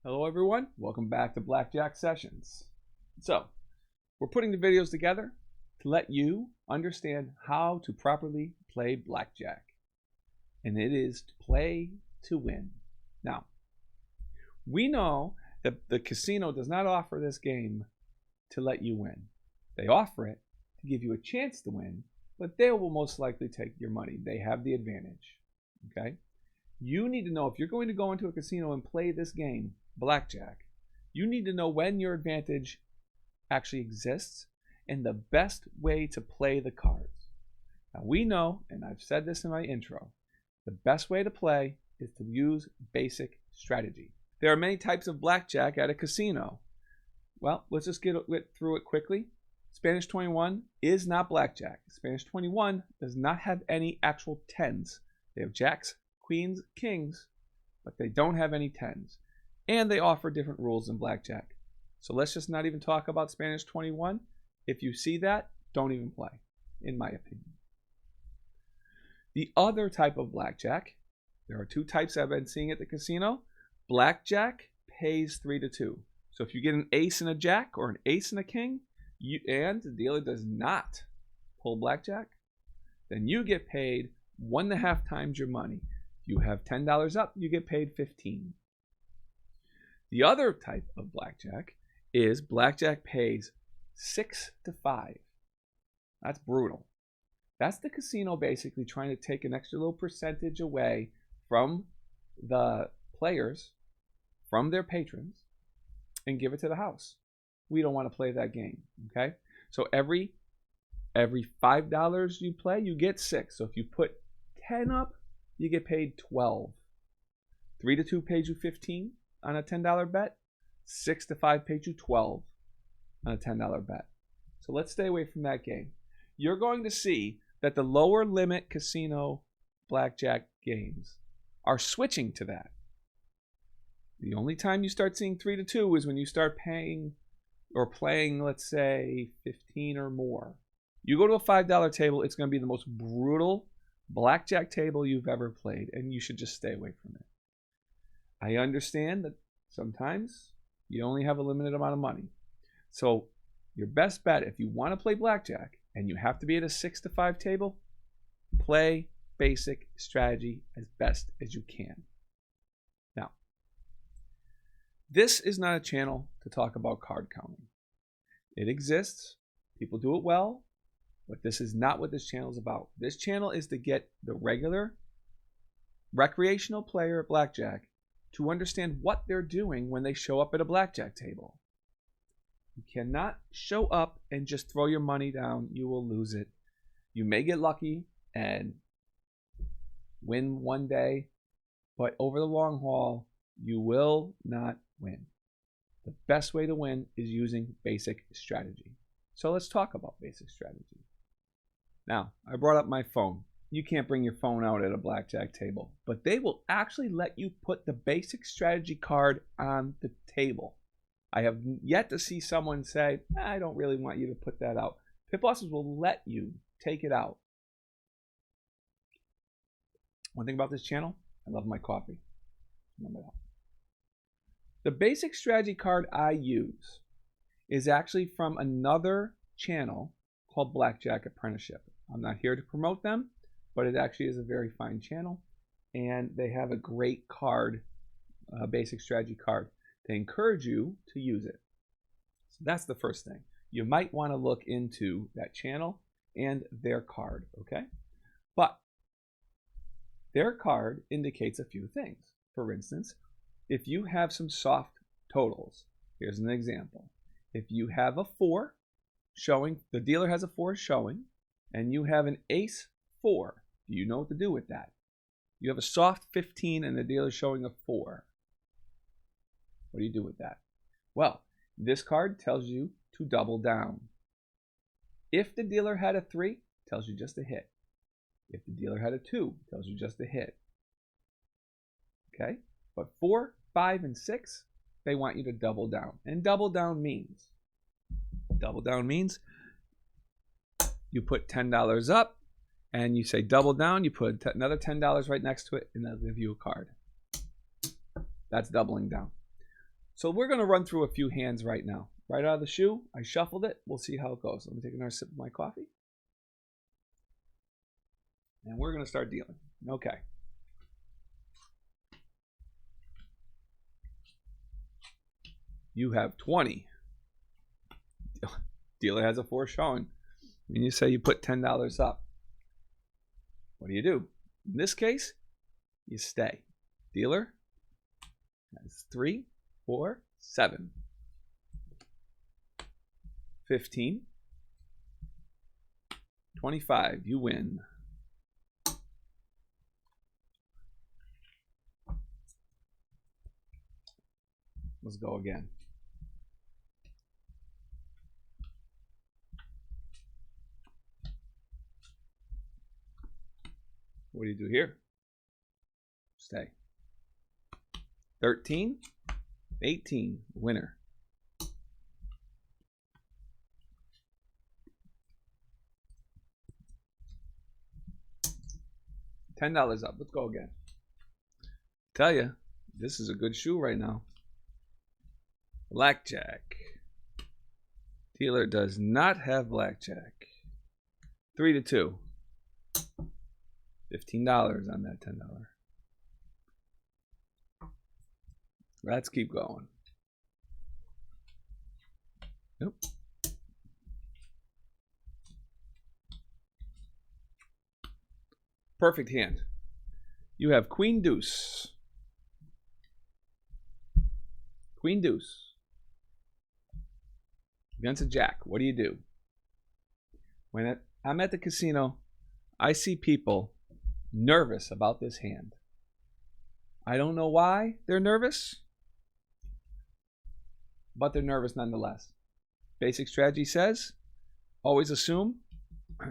Hello everyone, welcome back to Blackjack Sessions. So, we're putting the videos together to let you understand how to properly play Blackjack. And it is to play to win. Now, we know that the casino does not offer this game to let you win. They offer it to give you a chance to win, but they will most likely take your money. They have the advantage, okay? You need to know if you're going to go into a casino and play this game, Blackjack, you need to know when your advantage actually exists and the best way to play the cards. Now we know, and I've said this in my intro, the best way to play is to use basic strategy. There are many types of blackjack at a casino. Well, let's just get through it quickly. Spanish 21 is not blackjack. Spanish 21 does not have any actual tens. They have jacks, queens, kings, but they don't have any tens. And they offer different rules than blackjack. So let's just not even talk about Spanish 21. If you see that, don't even play, in my opinion. The other type of blackjack, there are two types I've been seeing at the casino. Blackjack pays 3-2. So if you get an ace and a jack or an ace and a king, and the dealer does not pull blackjack, then you get paid 1.5 times your money. If you have $10 up, you get paid $15. The other type of blackjack is blackjack pays 6-5. That's brutal. That's the casino basically trying to take an extra little percentage away from the players, from their patrons, and give it to the house. We don't want to play that game, okay? So every $5 you play, you get 6. So if you put 10 up, you get paid 12. 3-2 pays you 15 on a $10 bet. 6-5 pays you 12 on a $10 bet. So let's stay away from that game. You're going to see that the lower limit casino blackjack games are switching to that. The only time you start seeing 3-2 is when you start paying or playing, let's say, 15 or more. You go to a $5 table, it's going to be the most brutal blackjack table you've ever played, and you should just stay away from it. I understand that sometimes you only have a limited amount of money. So your best bet, if you want to play blackjack and you have to be at a 6-5 table, play basic strategy as best as you can. Now, this is not a channel to talk about card counting. It exists. People do it well. But this is not what this channel is about. This channel is to get the regular recreational player at blackjack to understand what they're doing when they show up at a blackjack table. You cannot show up and just throw your money down. You will lose it. You may get lucky and win one day, but over the long haul, you will not win. The best way to win is using basic strategy. So let's talk about basic strategy. Now, I brought up my phone. You can't bring your phone out at a blackjack table, but they will actually let you put the basic strategy card on the table. I have yet to see someone say, I don't really want you to put that out. Pit bosses will let you take it out. One thing about this channel, I love my coffee. Remember that. The basic strategy card I use is actually from another channel called Blackjack Apprenticeship. I'm not here to promote them, but it actually is a very fine channel, and they have a great card, basic strategy card. They encourage you to use it. So that's the first thing. You might want to look into that channel and their card, okay? But their card indicates a few things. For instance, if you have some soft totals, here's an example. If you have a 4 showing, the dealer has a 4 showing, and you have an ace 4, do you know what to do with that? You have a soft 15 and the dealer showing a 4. What do you do with that? Well, this card tells you to double down. If the dealer had a 3, it tells you just a hit. If the dealer had a 2, it tells you just a hit. Okay? But 4, 5, and 6, they want you to double down. And double down means you put $10 up and you say double down, you put another $10 right next to it, and they'll give you a card. That's doubling down. So we're going to run through a few hands right now. Right out of the shoe, I shuffled it. We'll see how it goes. Let me take another sip of my coffee. And we're going to start dealing. Okay. You have 20. Dealer has a 4 showing. And you say you put $10 up. What do? In this case, you stay. Dealer has 3, 4, 7. 15. 25. You win. Let's go again. What do you do here? Stay. 13, 18, winner. $10 up. Let's go again. Tell you, this is a good shoe right now. Blackjack. Dealer does not have blackjack. 3 to 2. $15 on that $10. Let's keep going. Nope. Perfect hand. You have Queen Deuce. Queen Deuce. Against a Jack. What do? When I'm at the casino, I see people nervous about this hand. I don't know why they're nervous, but they're nervous nonetheless. Basic strategy says, always assume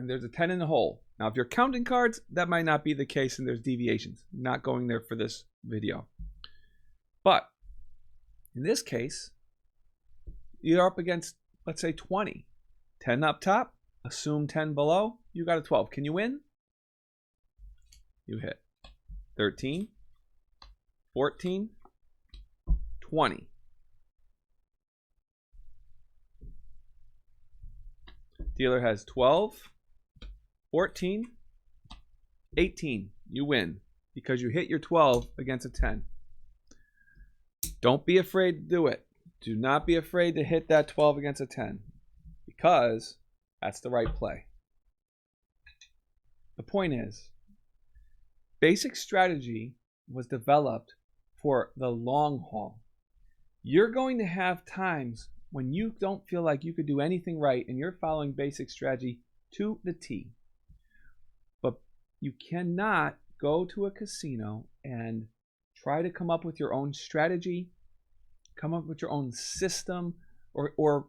there's a 10 in the hole. Now, if you're counting cards, that might not be the case and there's deviations. I'm not going there for this video. But in this case, you're up against, let's say, 20. 10 up top, assume 10 below, you got a 12. Can you win? You hit. 13, 14, 20. Dealer has 12, 14, 18. You win because you hit your 12 against a 10. Don't be afraid to do it. Do not be afraid to hit that 12 against a 10 because that's the right play. The point is, basic strategy was developed for the long haul. You're going to have times when you don't feel like you could do anything right and you're following basic strategy to the T. But you cannot go to a casino and try to come up with your own strategy, come up with your own system, or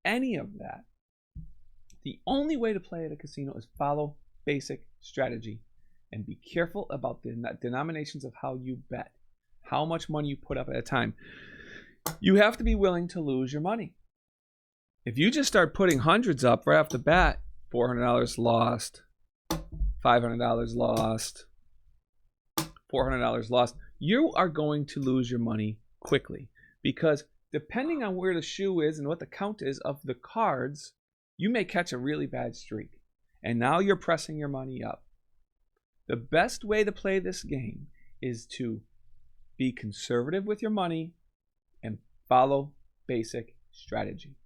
any of that. The only way to play at a casino is follow basic strategy. And be careful about the denominations of how you bet, how much money you put up at a time. You have to be willing to lose your money. If you just start putting hundreds up right off the bat, $400 lost, $500 lost, $400 lost, you are going to lose your money quickly. Because depending on where the shoe is and what the count is of the cards, you may catch a really bad streak. And now you're pressing your money up. The best way to play this game is to be conservative with your money and follow basic strategy.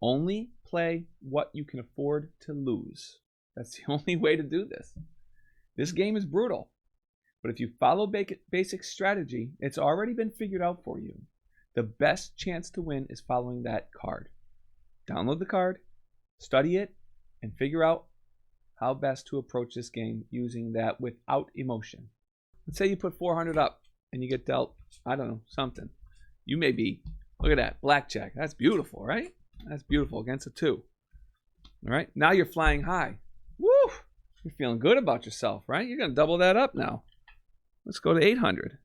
Only play what you can afford to lose. That's the only way to do this. This game is brutal. But if you follow basic strategy, it's already been figured out for you. The best chance to win is following that card. Download the card, study it, and figure out how best to approach this game using that without emotion. Let's say you put 400 up and you get dealt, I don't know, something. You may be, look at that, blackjack. That's beautiful, right? That's beautiful against a 2. All right, now you're flying high. Woo! You're feeling good about yourself, right? You're going to double that up now. Let's go to 800.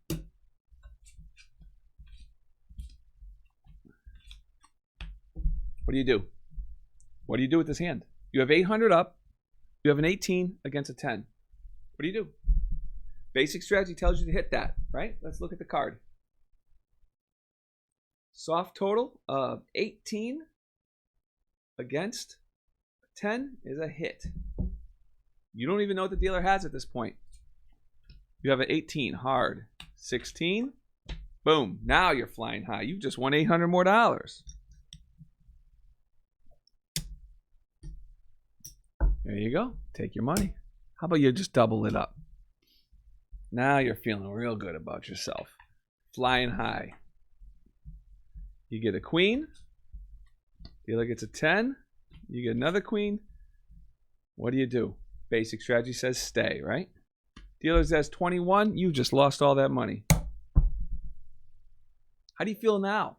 What do? What do you do with this hand? You have 800 up. You have an 18 against a 10. What do? Basic strategy tells you to hit that, right? Let's look at the card. Soft total of 18 against 10 is a hit. You don't even know what the dealer has at this point. You have an 18 hard, 16. Boom. Now you're flying high. You've just won $800 more. There you go. Take your money. How about you just double it up? Now you're feeling real good about yourself. Flying high. You get a queen. Dealer gets a 10. You get another queen. What do? Basic strategy says stay, right? Dealer says 21. You just lost all that money. How do you feel now?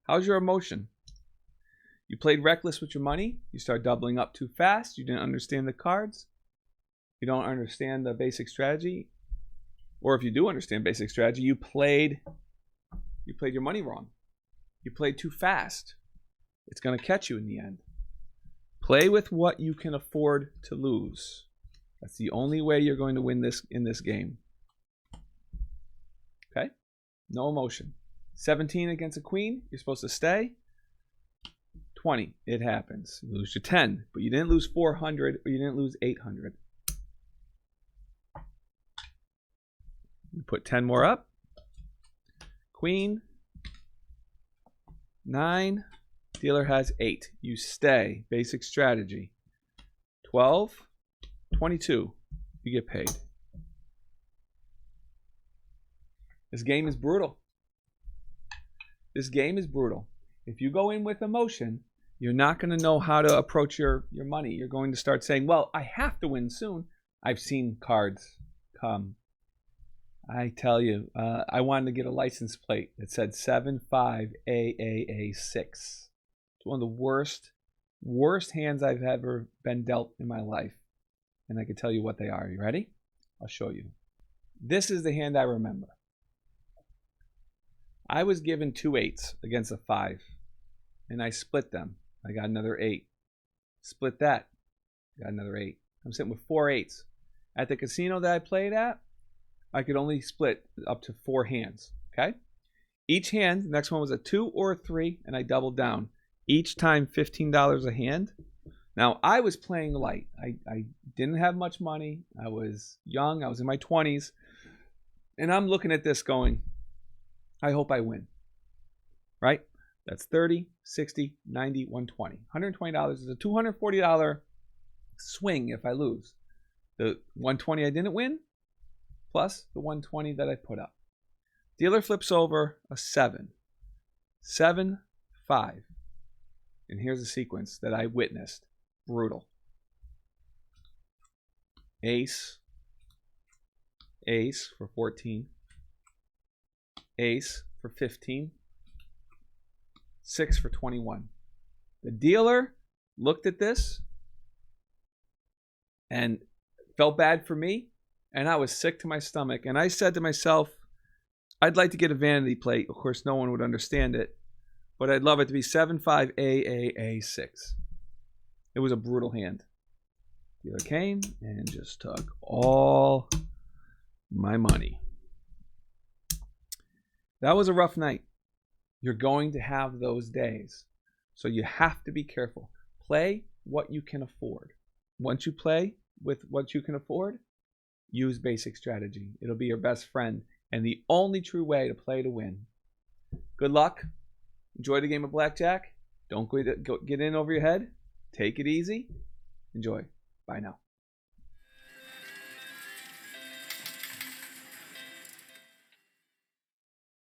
How's your emotion? You played reckless with your money. You start doubling up too fast. You didn't understand the cards. You don't understand the basic strategy. Or if you do understand basic strategy, you played your money wrong. You played too fast. It's going to catch you in the end. Play with what you can afford to lose. That's the only way you're going to win this in this game. Okay? No emotion. 17 against a queen. You're supposed to stay. 20. It happens. You lose your 10, but you didn't lose 400 or you didn't lose 800. You put 10 more up. Queen. 9. Dealer has 8. You stay. Basic strategy. 12. 22. You get paid. This game is brutal. This game is brutal. If you go in with emotion, you're not going to know how to approach your money. You're going to start saying, well, I have to win soon. I've seen cards come. I tell you, I wanted to get a license plate that said 75AAA6. It's one of the worst hands I've ever been dealt in my life. And I can tell you what they are. You ready? I'll show you. This is the hand I remember. I was given 2 8s against a 5. And I split them. I got another 8. Split that. Got another 8. I'm sitting with 4 8s. At the casino that I played at, I could only split up to 4 hands. Okay? Each hand, the next one was a 2 or a 3, and I doubled down. Each time $15 a hand. Now, I was playing light. I didn't have much money. I was young. I was in my 20s. And I'm looking at this going, I hope I win. Right? That's 30, 60, 90, 120. $120 is a $240 swing if I lose. The 120 I didn't win, plus the 120 that I put up. Dealer flips over a 7. 7, 5. And here's the sequence that I witnessed. Brutal. Ace. Ace for 14. Ace for 15. 6 for 21. The dealer looked at this and felt bad for me, and I was sick to my stomach. And I said to myself, I'd like to get a vanity plate. Of course, no one would understand it, but I'd love it to be 75AAA6. It was a brutal hand. Dealer came and just took all my money. That was a rough night. You're going to have those days. So you have to be careful. Play what you can afford. Once you play with what you can afford, use basic strategy. It'll be your best friend and the only true way to play to win. Good luck. Enjoy the game of blackjack. Don't get in over your head. Take it easy. Enjoy. Bye now.